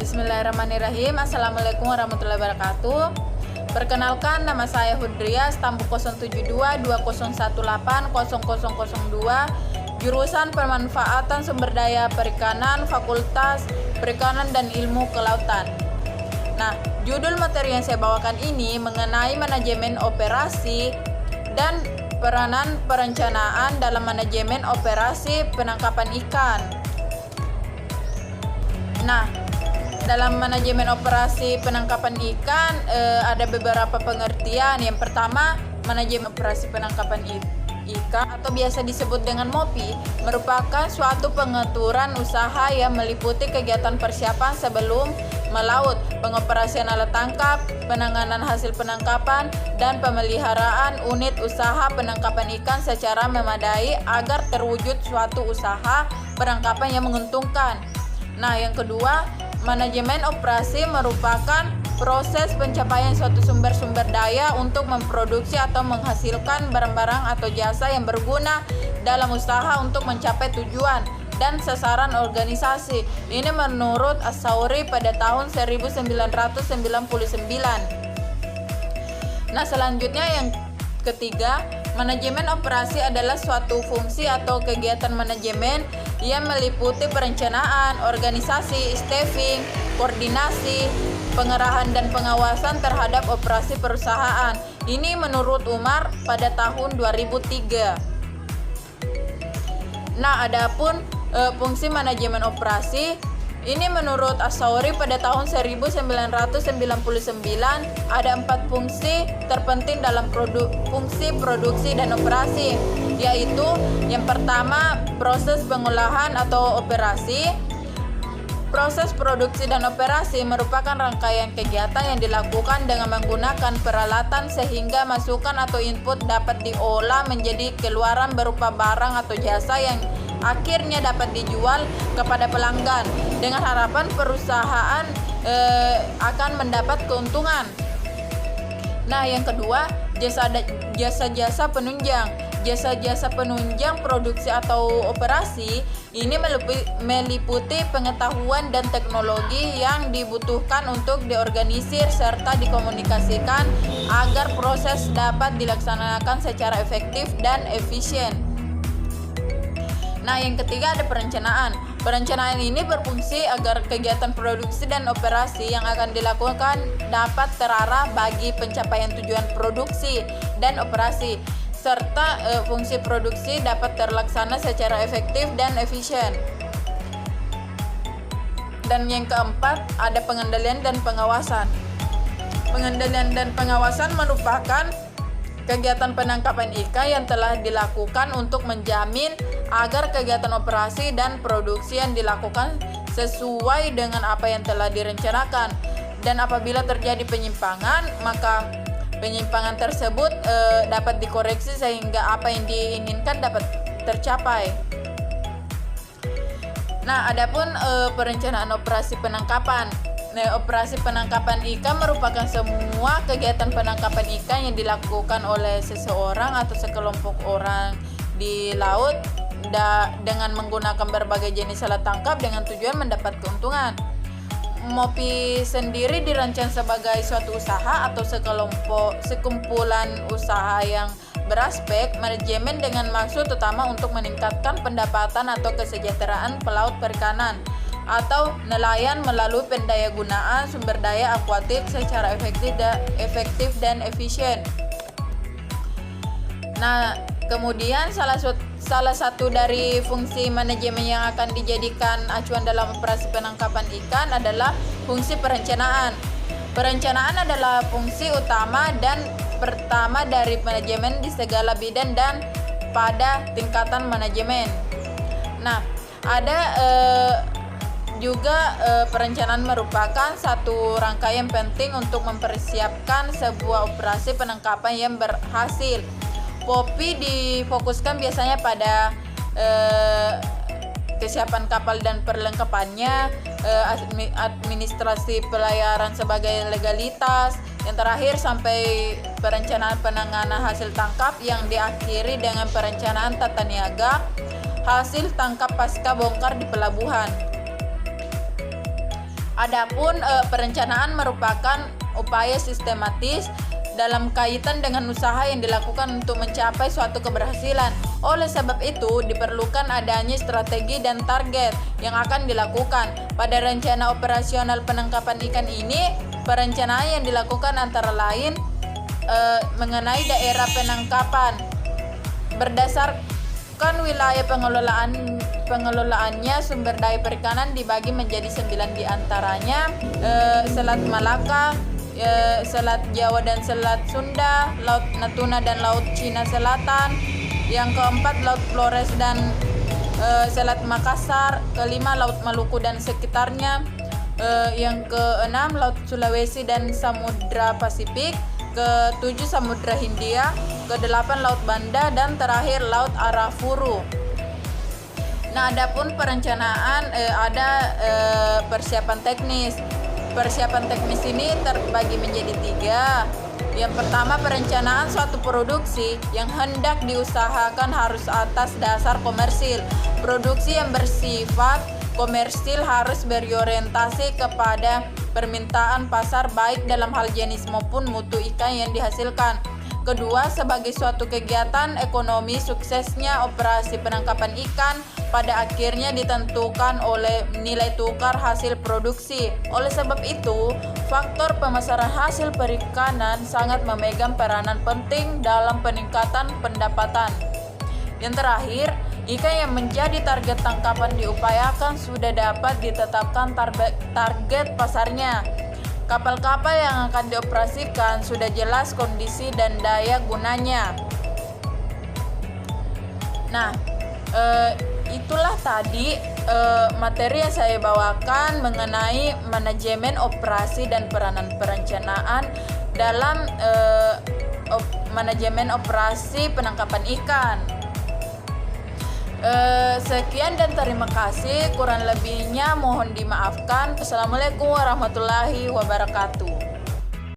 Bismillahirrahmanirrahim. Assalamualaikum warahmatullahi wabarakatuh. Perkenalkan, nama saya Hudria, stambuk 07221180002, jurusan Pemanfaatan Sumber Daya Perikanan, Fakultas Perikanan dan Ilmu Kelautan. Nah, judul materi yang saya bawakan ini mengenai manajemen operasi dan peranan perencanaan dalam manajemen operasi penangkapan ikan. Nah, dalam manajemen operasi penangkapan ikan ada beberapa pengertian. Yang pertama, manajemen operasi penangkapan ikan atau biasa disebut dengan MOPI merupakan suatu pengaturan usaha yang meliputi kegiatan persiapan sebelum melaut, pengoperasian alat tangkap, penanganan hasil penangkapan, dan pemeliharaan unit usaha penangkapan ikan secara memadai agar terwujud suatu usaha penangkapan yang menguntungkan. Nah, yang kedua, manajemen operasi merupakan proses pencapaian suatu sumber daya untuk memproduksi atau menghasilkan barang-barang atau jasa yang berguna dalam usaha untuk mencapai tujuan dan sasaran organisasi. Ini menurut As-Sauri pada tahun 1999. Nah, selanjutnya yang ketiga, manajemen operasi adalah suatu fungsi atau kegiatan manajemen yang meliputi perencanaan, organisasi, staffing, koordinasi, pengerahan dan pengawasan terhadap operasi perusahaan. Ini menurut Umar pada tahun 2003. Nah, adapun fungsi manajemen operasi ini menurut As-Sauri pada tahun 1999 ada 4 fungsi terpenting dalam fungsi produksi dan operasi, yaitu yang pertama proses pengolahan atau operasi. Proses produksi dan operasi merupakan rangkaian kegiatan yang dilakukan dengan menggunakan peralatan sehingga masukan atau input dapat diolah menjadi keluaran berupa barang atau jasa yang akhirnya dapat dijual kepada pelanggan dengan harapan perusahaan akan mendapat keuntungan. Nah, yang kedua, jasa-jasa penunjang. Jasa-jasa penunjang produksi atau operasi ini meliputi pengetahuan dan teknologi yang dibutuhkan untuk diorganisir serta dikomunikasikan agar proses dapat dilaksanakan secara efektif dan efisien. Nah, yang ketiga ada perencanaan. Perencanaan ini berfungsi agar kegiatan produksi dan operasi yang akan dilakukan dapat terarah bagi pencapaian tujuan produksi dan operasi, serta fungsi produksi dapat terlaksana secara efektif dan efisien. Dan yang keempat, ada pengendalian dan pengawasan. Pengendalian dan pengawasan merupakan kegiatan penangkapan ikan yang telah dilakukan untuk menjamin agar kegiatan operasi dan produksi yang dilakukan sesuai dengan apa yang telah direncanakan. Dan apabila terjadi penyimpangan, maka penyimpangan tersebut dapat dikoreksi sehingga apa yang diinginkan dapat tercapai. Nah, adapun perencanaan operasi penangkapan. Nah, operasi penangkapan ikan merupakan semua kegiatan penangkapan ikan yang dilakukan oleh seseorang atau sekelompok orang di laut dengan menggunakan berbagai jenis alat tangkap dengan tujuan mendapat keuntungan. MOPI sendiri dirancang sebagai suatu usaha atau sekumpulan usaha yang beraspek manajemen dengan maksud utama untuk meningkatkan pendapatan atau kesejahteraan pelaut perikanan atau nelayan melalui pendayagunaan sumber daya akuatik secara efektif dan efisien. Nah, kemudian salah satu dari fungsi manajemen yang akan dijadikan acuan dalam operasi penangkapan ikan adalah fungsi perencanaan. Perencanaan adalah fungsi utama dan pertama dari manajemen di segala bidang dan pada tingkatan manajemen. Nah, ada juga perencanaan merupakan satu rangkaian penting untuk mempersiapkan sebuah operasi penangkapan yang berhasil. MOPI difokuskan biasanya pada kesiapan kapal dan perlengkapannya, administrasi pelayaran sebagai legalitas, yang terakhir sampai perencanaan penanganan hasil tangkap yang diakhiri dengan perencanaan tata niaga hasil tangkap pasca bongkar di pelabuhan. Adapun perencanaan merupakan upaya sistematis dalam kaitan dengan usaha yang dilakukan untuk mencapai suatu keberhasilan. Oleh sebab itu, diperlukan adanya strategi dan target yang akan dilakukan. Pada rencana operasional penangkapan ikan ini, perencanaan yang dilakukan antara lain mengenai daerah penangkapan. Berdasarkan wilayah pengelolaannya, sumber daya perikanan dibagi menjadi 9 diantaranya, Selat Malaka, Selat Jawa dan Selat Sunda, Laut Natuna dan Laut Cina Selatan. Yang keempat, Laut Flores dan Selat Makassar. Kelima, Laut Maluku dan sekitarnya. Yang keenam, Laut Sulawesi dan Samudra Pasifik. Ketujuh, Samudra Hindia. Kedelapan, Laut Banda, dan terakhir Laut Arafuru. Nah, adapun perencanaan ada persiapan teknis. Persiapan teknis ini terbagi menjadi 3. Yang pertama, perencanaan suatu produksi yang hendak diusahakan harus atas dasar komersil. Produksi yang bersifat komersil harus berorientasi kepada permintaan pasar baik dalam hal jenis maupun mutu ikan yang dihasilkan. Kedua, sebagai suatu kegiatan ekonomi, suksesnya operasi penangkapan ikan pada akhirnya ditentukan oleh nilai tukar hasil produksi. Oleh sebab itu, faktor pemasaran hasil perikanan sangat memegang peranan penting dalam peningkatan pendapatan. Yang terakhir, ikan yang menjadi target tangkapan diupayakan sudah dapat ditetapkan target pasarnya. Kapal-kapal yang akan dioperasikan sudah jelas kondisi dan daya gunanya. Nah, itulah tadi materi yang saya bawakan mengenai manajemen operasi dan peranan perencanaan dalam manajemen operasi penangkapan ikan. Sekian dan terima kasih. Kurang lebihnya mohon dimaafkan. Assalamualaikum warahmatullahi wabarakatuh.